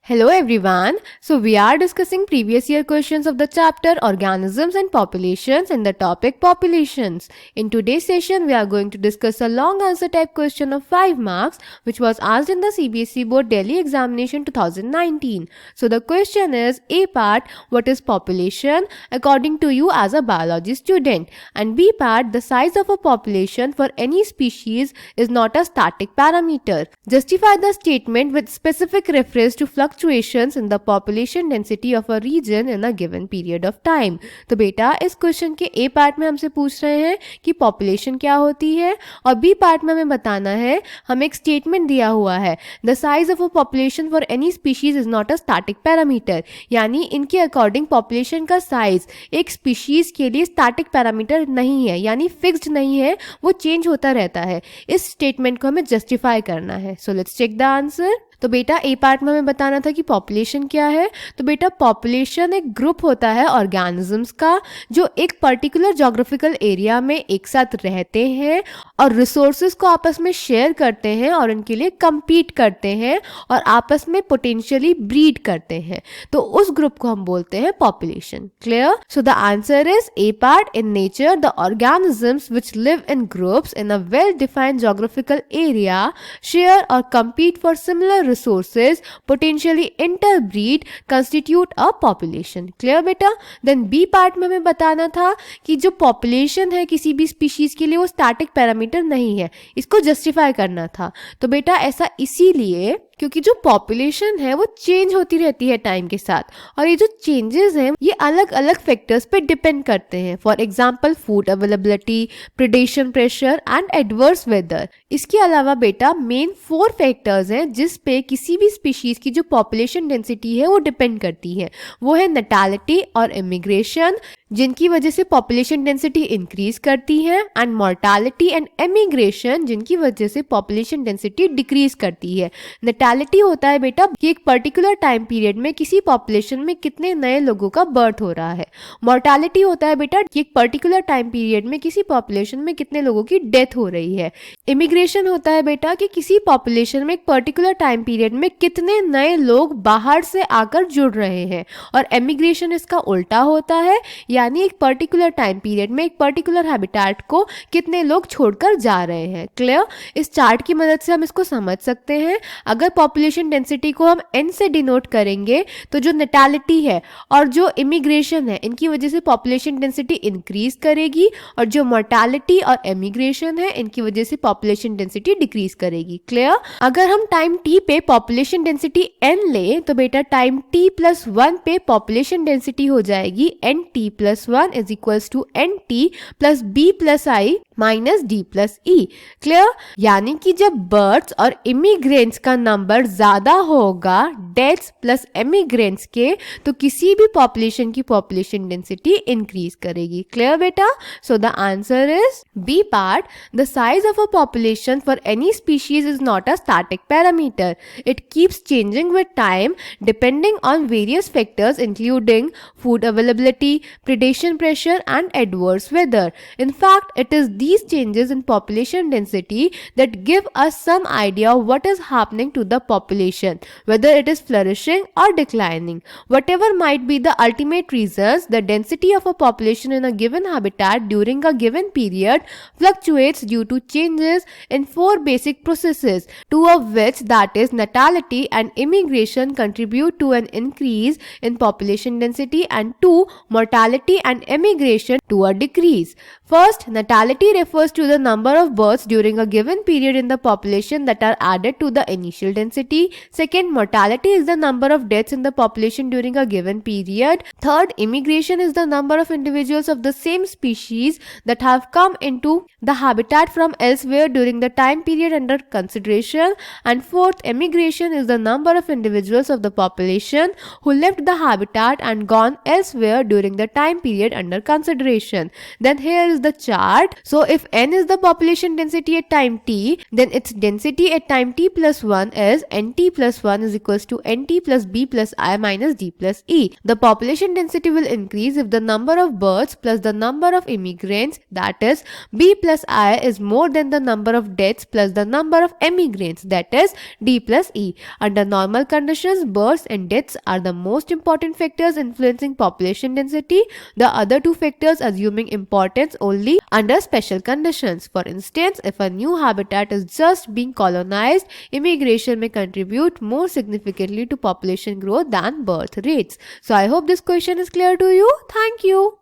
Hello everyone. So we are discussing previous year questions of the chapter Organisms and Populations in the topic Populations. In today's session we are going to discuss a long answer type question of 5 marks which was asked in the CBSE Board Delhi Examination 2019. So the question is A part, what is population according to you as a biology student, and B part, the size of a population for any species is not a static parameter. Justify the statement with specific reference to fluctuations in the population density of a region in a given period of time. तो बेटा इस question के ए part में हमसे पूछ रहे हैं कि पॉपुलेशन क्या होती है, और बी पार्ट में हमें बताना है, हमें एक स्टेटमेंट दिया हुआ है, the size of a population for any species is not a static parameter, यानी इनके अकॉर्डिंग पॉपुलेशन का साइज एक स्पीशीज के लिए स्टैटिक पैरामीटर नहीं है, यानी फिक्स्ड नहीं है, वो चेंज होता रहता है. इस स्टेटमेंट को हमें जस्टिफाई करना है. So let's check the answer. तो बेटा ए पार्ट में हमें बताना था कि पॉपुलेशन क्या है. तो बेटा पॉपुलेशन एक ग्रुप होता है ऑर्गेनिजम्स का जो एक पर्टिकुलर जोग्राफिकल एरिया में एक साथ रहते हैं और रिसोर्सेज को आपस में शेयर करते हैं और उनके लिए compete करते हैं और आपस में पोटेंशियली ब्रीड करते हैं. तो उस ग्रुप को हम बोलते हैं population. Clear? So the answer is a part. In nature the organisms which live in groups in a well defined geographical area share और compete for similar resources, potentially interbreed, constitute a population. Clear बेटा? Then B part में हमें बताना था कि जो population है किसी भी species के लिए वो static parameter नहीं है, इसको justify करना था. तो बेटा ऐसा इसीलिए क्योंकि जो पॉपुलेशन है वो चेंज होती रहती है टाइम के साथ, और ये जो चेंजेस हैं ये अलग अलग फैक्टर्स पे डिपेंड करते हैं. For example food availability, predation pressure and adverse weather. इसके अलावा बेटा मेन 4 फैक्टर्स हैं जिस पे किसी भी स्पीशीज की जो पॉपुलेशन डेंसिटी है वो डिपेंड करती है. वो है नेटालिटी और इमिग्रेशन, जिनकी वजह से पॉपुलेशन डेंसिटी इंक्रीज करती है, एंड मॉर्टालिटी एंड एमिग्रेशन, जिनकी वजह से पॉपुलेशन डेंसिटी डिक्रीज करती है. नेटालिटी होता है बेटा कि एक पर्टिकुलर टाइम पीरियड में किसी पॉपुलेशन में कितने नए लोगों का बर्थ हो रहा है. मॉर्टालिटी होता है बेटा कि एक पर्टिकुलर टाइम पीरियड में किसी पॉपुलेशन में कितने लोगों की डेथ हो रही है. इमिग्रेशन होता है बेटा कि किसी पॉपुलेशन में एक पर्टिकुलर टाइम पीरियड में कितने नए लोग बाहर से आकर जुड़ रहे हैं. और एमिग्रेशन इसका उल्टा होता है, यानी एक पर्टिकुलर टाइम पीरियड में एक पर्टिकुलर हैबिटेट को कितने लोग छोड़कर जा रहे हैं. क्लियर? इस चार्ट की मदद से हम इसको समझ सकते हैं. अगर पॉपुलेशन डेंसिटी को हम n से डिनोट करेंगे तो जो नेटालिटी है और जो इमिग्रेशन है इनकी वजह से पॉपुलेशन डेंसिटी इंक्रीज करेगी, और जो मोर्टालिटी और एमिग्रेशन है इनकी वजह से पॉपुलेशन डेंसिटी डिक्रीज करेगी. क्लियर? अगर हम टाइम t पे पॉपुलेशन डेंसिटी n ले तो बेटा टाइम t+1 पे पॉपुलेशन डेंसिटी हो जाएगी nt+1 is equals to nt plus b plus I minus d plus e. Clear? यानी कि जब बर्ड्स और इमिग्रेंट्स का नंबर ज्यादा होगा डेथ्स प्लस इमिग्रेंट्स के, तो किसी भी पॉपुलेशन की पॉपुलेशन डेंसिटी इंक्रीज करेगी. क्लियर बेटा? So the answer is B part. The size of a population for any species is not a static parameter. It keeps changing with time depending on various factors including food availability, predation pressure and adverse weather. In fact, it is these changes in population density that give us some idea of what is happening to the population, whether it is flourishing or declining. Whatever might be the ultimate reasons, the density of a population in a given habitat during a given period fluctuates due to changes in 4 basic processes, 2 of which, that is natality and immigration, contribute to an increase in population density, and 2, mortality and emigration, to a decrease. First, natality refers to the number of births during a given period in the population that are added to the initial density. Second, mortality is the number of deaths in the population during a given period. Third, immigration is the number of individuals of the same species that have come into the habitat from elsewhere during the time period under consideration. And fourth, emigration is the number of individuals of the population who left the habitat and gone elsewhere during the time period under consideration. Then here is the chart. So if n is the population density at time t, then its density at time t+1 is nt+1 is equals to NT plus B plus I minus D plus E. The population density will increase if the number of births plus the number of immigrants, that is B plus I, is more than the number of deaths plus the number of emigrants, that is D plus E. Under normal conditions, births and deaths are the most important factors influencing population density, the other two factors assuming importance only under special conditions. For instance, if a new habitat is just being colonized, immigration may contribute more significantly to population growth than birth rates. So I hope this question is clear to you. Thank you.